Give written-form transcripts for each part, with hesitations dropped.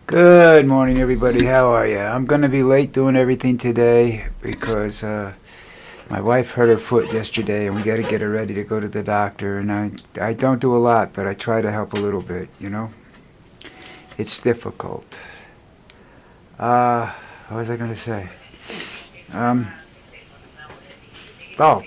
Good morning, everybody. How are you? I'm going to be late doing everything today because my wife hurt her foot yesterday and we got to get her ready to go to the doctor. And I don't do a lot, but I try to help a little bit, you know? It's difficult. What was I going to say? Um, oh,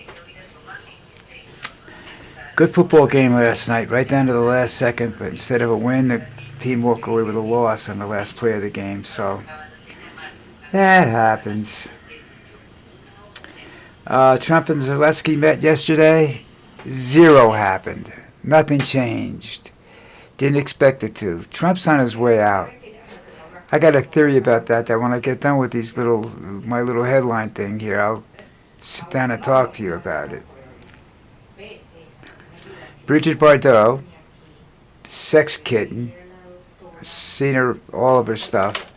good football game last night, right down to the last second, but instead of a win, the team walked away with a loss on the last play of the game. So that happens. Trump and Zelensky met yesterday. Zero happened. Nothing changed. Didn't expect it to. Trump's on his way out. I got a theory about that when I get done with my little headline thing here, I'll sit down and talk to you about it. Bridget Bardot, sex kitten. Seen her, all of her stuff.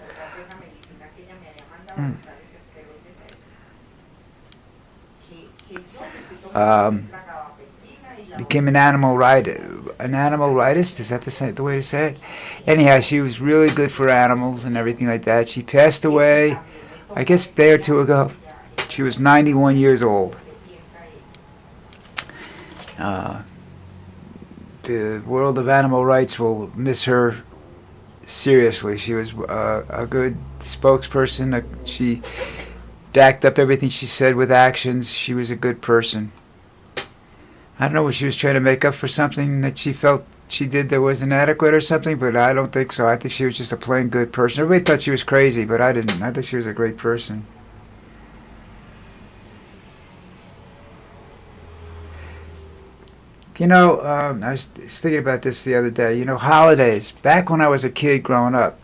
Became an animal rightist. Is that the way to say it? Anyhow, she was really good for animals and everything like that. She passed away, I guess, a day or two ago. She was 91 years old. The world of animal rights will miss her seriously. She was a good spokesperson. She backed up everything she said with actions. She was a good person. I don't know what she was trying to make up for something that she felt she did that was inadequate or something, but I don't think so. I think she was just a plain good person. Everybody thought she was crazy, but I didn't. I think she was a great person. You know, I was thinking about this the other day. You know, holidays. Back when I was a kid growing up,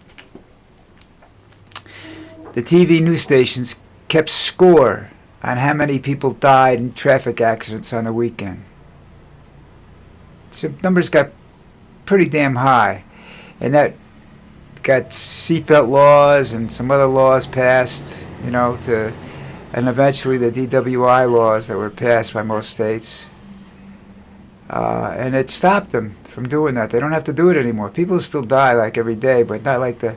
the TV news stations kept score on how many people died in traffic accidents on the weekend. So numbers got pretty damn high, and that got seatbelt laws and some other laws passed, and eventually the DWI laws that were passed by most states. And it stopped them from doing that. They don't have to do it anymore. People still die like every day, but not like the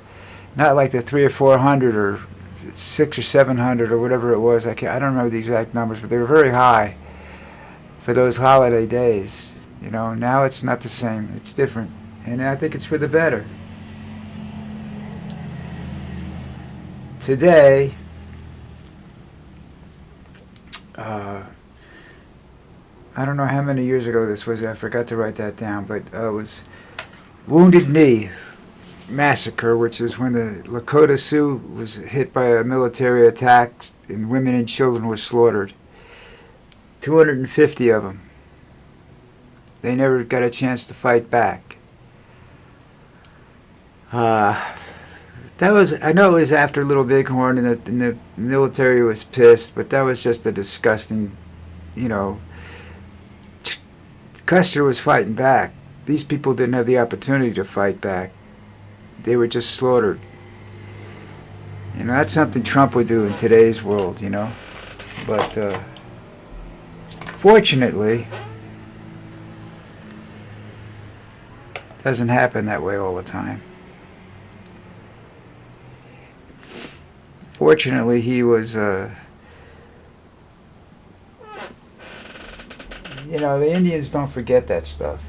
300 or 400 or 600 or 700 or whatever it was. I don't remember the exact numbers, but they were very high for those holiday days. Now it's not the same. It's different, and I think it's for the better. Today, I don't know how many years ago this was. I forgot to write that down, but it was Wounded Knee Massacre, which is when the Lakota Sioux was hit by a military attack and women and children were slaughtered. 250 of them. They never got a chance to fight back. I know it was after Little Bighorn and the military was pissed, but that was just a disgusting, Custer was fighting back. These people didn't have the opportunity to fight back. They were just slaughtered. That's something Trump would do in today's world, But fortunately, it doesn't happen that way all the time. Fortunately, he was, the Indians don't forget that stuff,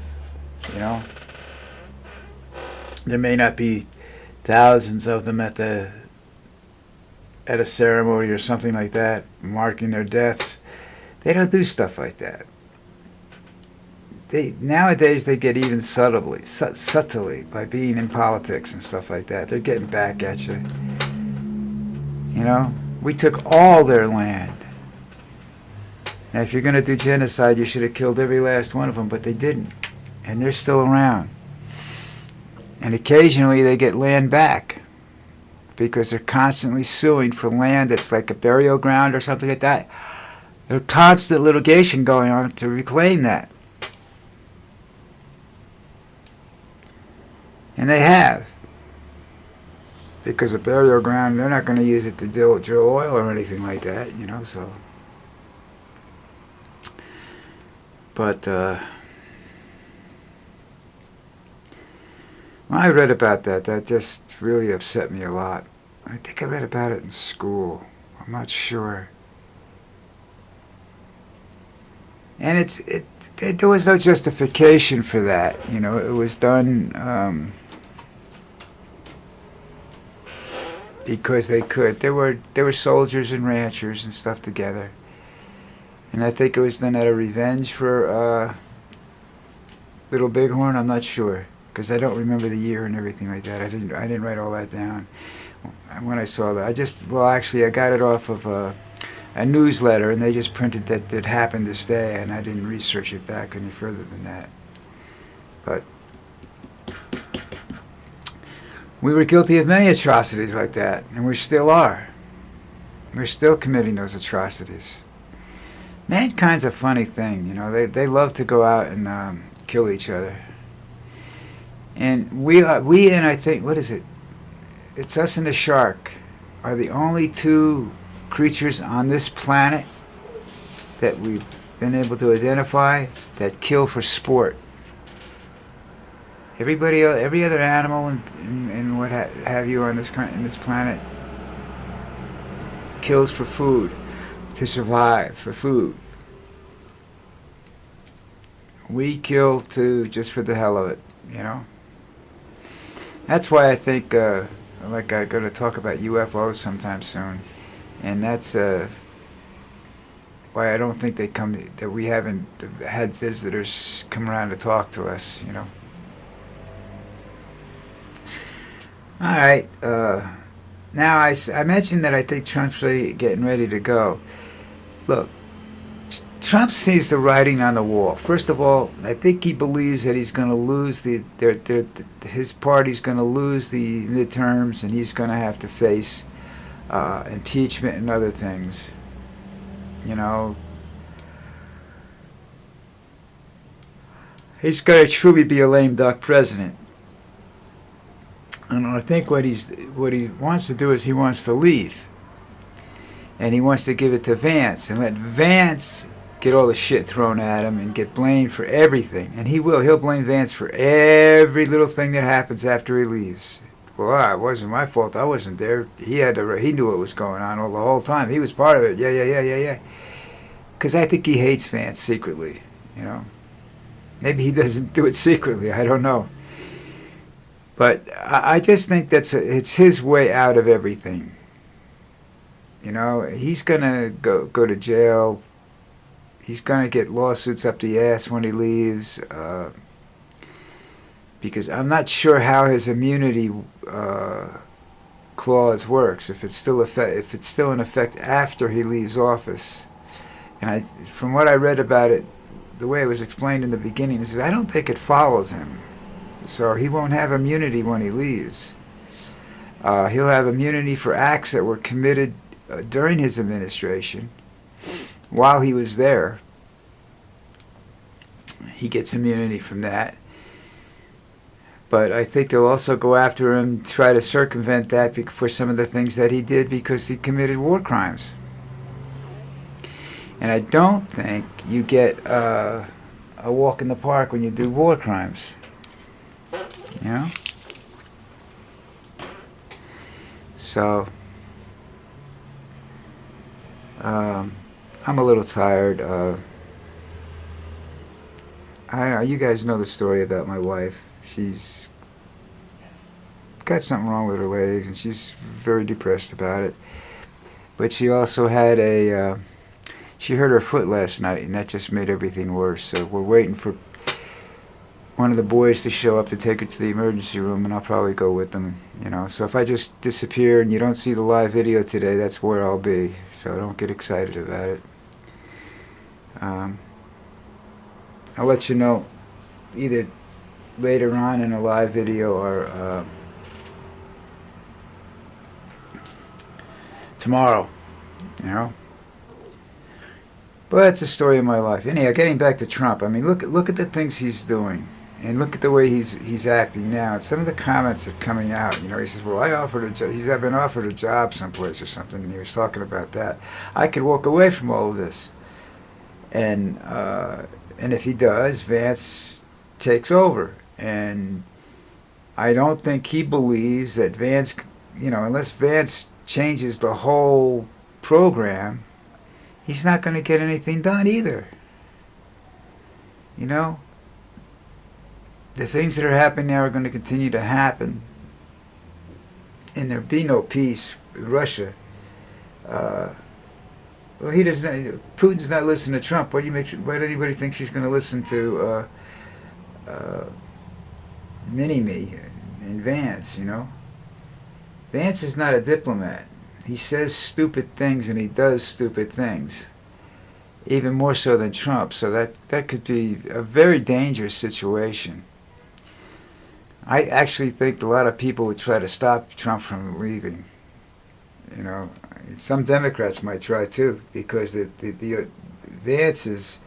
There may not be thousands of them at a ceremony or something like that, marking their deaths. They don't do stuff like that. Nowadays they get even subtly by being in politics and stuff like that. They're getting back at you. We took all their land. Now, if you're going to do genocide, you should have killed every last one of them, but they didn't. And they're still around. And occasionally they get land back because they're constantly suing for land that's like a burial ground or something like that. There's constant litigation going on to reclaim that. And they have. Because a burial ground, they're not going to use it to drill oil or anything like that, so. But When I read about that, that just really upset me a lot. I think I read about it in school. I'm not sure. And there was no justification for that. You know, it was done because they could. There were soldiers and ranchers and stuff together, and I think it was done out of revenge for Little Bighorn. I'm not sure because I don't remember the year and everything like that. I didn't write all that down when I saw that. I got it off of a newsletter, and they just printed that it happened this day, and I didn't research it back any further than that. But we were guilty of many atrocities like that, and we still are. We're still committing those atrocities. Mankind's a funny thing, you know. They love to go out and kill each other. And we and I think, what is it? It's us and the shark are the only two creatures on this planet that we've been able to identify that kill for sport. Every other animal and what have you on this planet kills for food, to survive, for food. We kill just for the hell of it, you know. That's why I think, like I'm going to talk about UFOs sometime soon, and that's why I don't think that we haven't had visitors come around to talk to us, you know. All right. Now, I mentioned that I think Trump's getting ready to go. Look, Trump sees the writing on the wall. First of all, I think he believes that he's going to lose his party's going to lose the midterms, and he's going to have to face impeachment and other things. You know, he's going to truly be a lame duck president. And I think what he wants to do is he wants to leave, and he wants to give it to Vance and let Vance get all the shit thrown at him and get blamed for everything. And he will. He'll blame Vance for every little thing that happens after he leaves. Well, it wasn't my fault. I wasn't there. He knew what was going on all the whole time. He was part of it. Yeah. Because I think he hates Vance secretly. You know, maybe he doesn't do it secretly. I don't know. But I just think it's his way out of everything. You know, he's gonna go to jail. He's gonna get lawsuits up the ass when he leaves, because I'm not sure how his immunity clause works. If it's still in effect after he leaves office, and from what I read about it, the way it was explained in the beginning is I don't think it follows him. So he won't have immunity when he leaves. He'll have immunity for acts that were committed during his administration while he was there. He gets immunity from that. But I think they'll also go after him, try to circumvent that for some of the things that he did because he committed war crimes. And I don't think you get a walk in the park when you do war crimes. You know? So, I'm a little tired. I don't know, you guys know the story about my wife. She's got something wrong with her legs, and she's very depressed about it. But she also had she hurt her foot last night, and that just made everything worse. So we're waiting for one of the boys to show up to take her to the emergency room, and I'll probably go with them, you know. So if I just disappear and you don't see the live video today, that's where I'll be. So don't get excited about it. I'll let you know either later on in a live video or tomorrow, you know. But that's the story of my life. Anyhow, getting back to Trump, I mean, look at the things he's doing. And look at the way he's acting now. And some of the comments are coming out. You know, he says, "Well, I've been offered a job someplace or something," and he was talking about that. I could walk away from all of this, and if he does, Vance takes over, and I don't think he believes that Vance, unless Vance changes the whole program, he's not going to get anything done either. You know, the things that are happening now are going to continue to happen, and there'll be no peace with Russia. Uh, well, he doesn't. Putin's not listening to Trump. Why do anybody think he's going to listen to Mini-Me and Vance? Vance is not a diplomat. He says stupid things and he does stupid things, even more so than Trump. So that could be a very dangerous situation. I actually think a lot of people would try to stop Trump from leaving. Some Democrats might try too, because the Vance is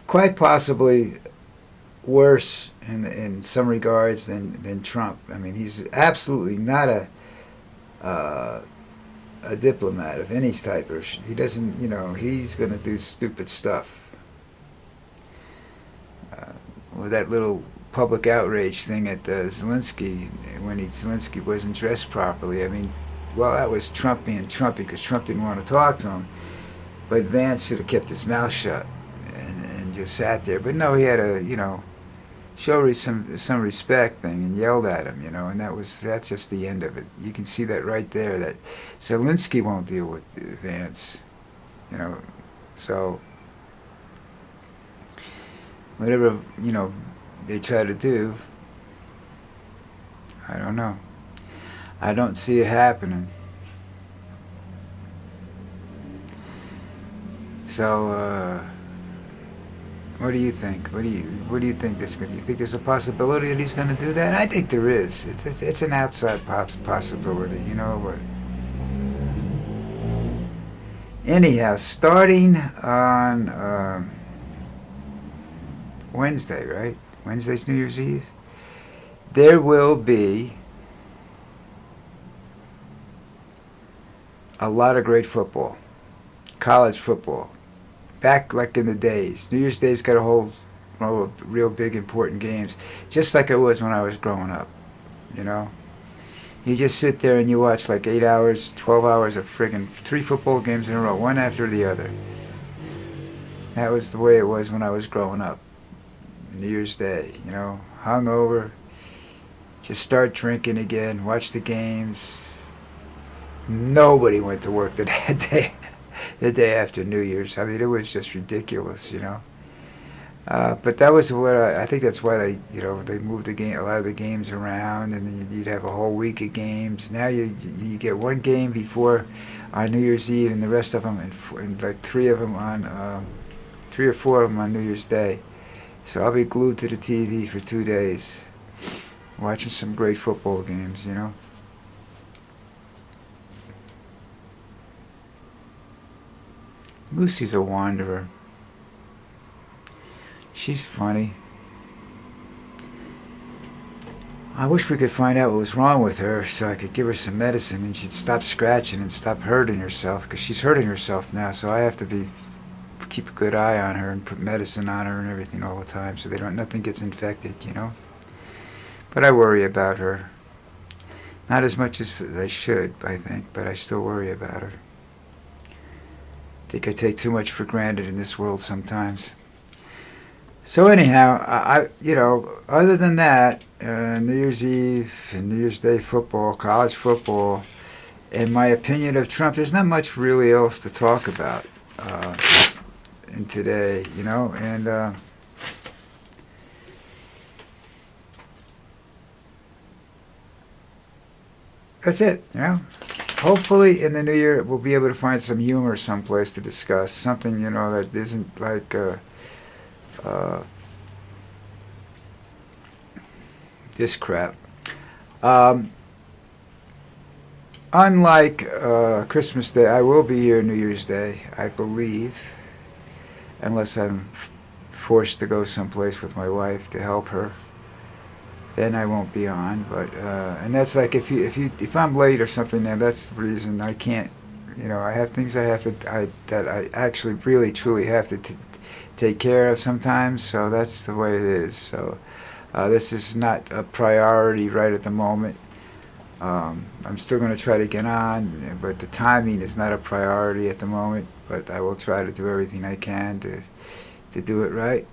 quite possibly worse in some regards than Trump. I mean, he's absolutely not a diplomat of any type. He doesn't, he's going to do stupid stuff. With that little public outrage thing at Zelensky, when Zelensky wasn't dressed properly. I mean, well, that was Trump being Trump because Trump didn't want to talk to him. But Vance should have kept his mouth shut and just sat there. But no, he had to, show some respect thing and yelled at him, and that's just the end of it. You can see that right there, that Zelensky won't deal with Vance, so whatever, they try to do, I don't know. I don't see it happening. So, what do you think? What do you think this? Do you think there's a possibility that he's going to do that? I think there is. It's an outside possibility. But anyhow, starting on Wednesday, right? Wednesday's New Year's Eve. There will be a lot of great football, college football. Back like in the days. New Year's Day's got a whole row of real big important games, just like it was when I was growing up. You just sit there and you watch like 8 hours, 12 hours of friggin' 3 football games in a row, one after the other. That was the way it was when I was growing up. New Year's Day, hungover, just start drinking again, watch the games. Nobody went to work that day. The day after New Year's. I mean, it was just ridiculous, But that was what I think. That's why they moved a lot of the games around, and then you'd have a whole week of games. Now you get one game before on New Year's Eve, and the rest of them, and like 3 or 4 of them on New Year's Day. So I'll be glued to the TV for 2 days, watching some great football games, Lucy's a wanderer. She's funny. I wish we could find out what was wrong with her so I could give her some medicine and she'd stop scratching and stop hurting herself, because she's hurting herself now, so I have to keep a good eye on her and put medicine on her and everything all the time so nothing gets infected, But I worry about her. Not as much as I should, I think, but I still worry about her. I think I take too much for granted in this world sometimes. So anyhow, other than that, New Year's Eve and New Year's Day football, college football, and my opinion of Trump, there's not much really else to talk about in today, and that's it, Hopefully in the new year we'll be able to find some humor someplace to discuss, something, that isn't like this crap. Unlike Christmas Day, I will be here New Year's Day, I believe, unless I'm forced to go someplace with my wife to help her. Then I won't be on, but and that's like if I'm late or something, now that's the reason I can't. I have things that I actually really truly have to take care of sometimes. So that's the way it is. So This is not a priority right at the moment. I'm still going to try to get on, but the timing is not a priority at the moment. But I will try to do everything I can to do it right.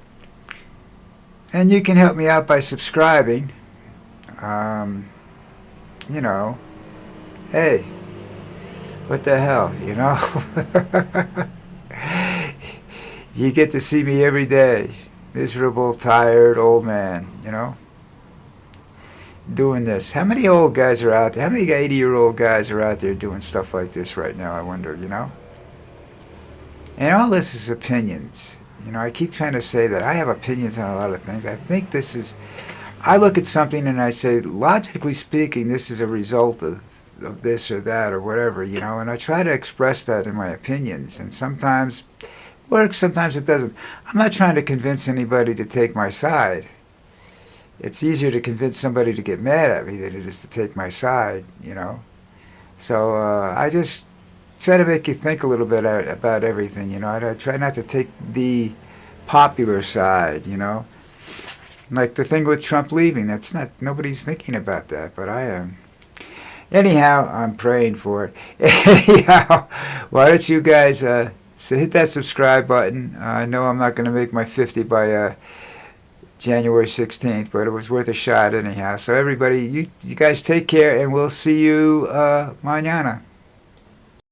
And you can help me out by subscribing. Um, you know, hey, what the hell, you know? You get to see me every day. Miserable, tired, old man, you know? Doing this. How many old guys are out there? How many 80-year-old guys are out there doing stuff like this right now, I wonder, you know? And all this is opinions. You know, I keep trying to say that I have opinions on a lot of things. I think this is, I look at something and I say, logically speaking, this is a result of this or that or whatever, you know, and I try to express that in my opinions. And sometimes it works, sometimes it doesn't. I'm not trying to convince anybody to take my side. It's easier to convince somebody to get mad at me than it is to take my side, you know. So I just try to make you think a little bit about everything, you know. I try not to take the popular side, you know. Like the thing with Trump leaving, that's not, nobody's thinking about that, but I am. Anyhow, I'm praying for it. Anyhow, why don't you guys so hit that subscribe button. I know I'm not going to make my 50 by January 16th, but it was worth a shot anyhow. So everybody, you guys take care, and we'll see you mañana.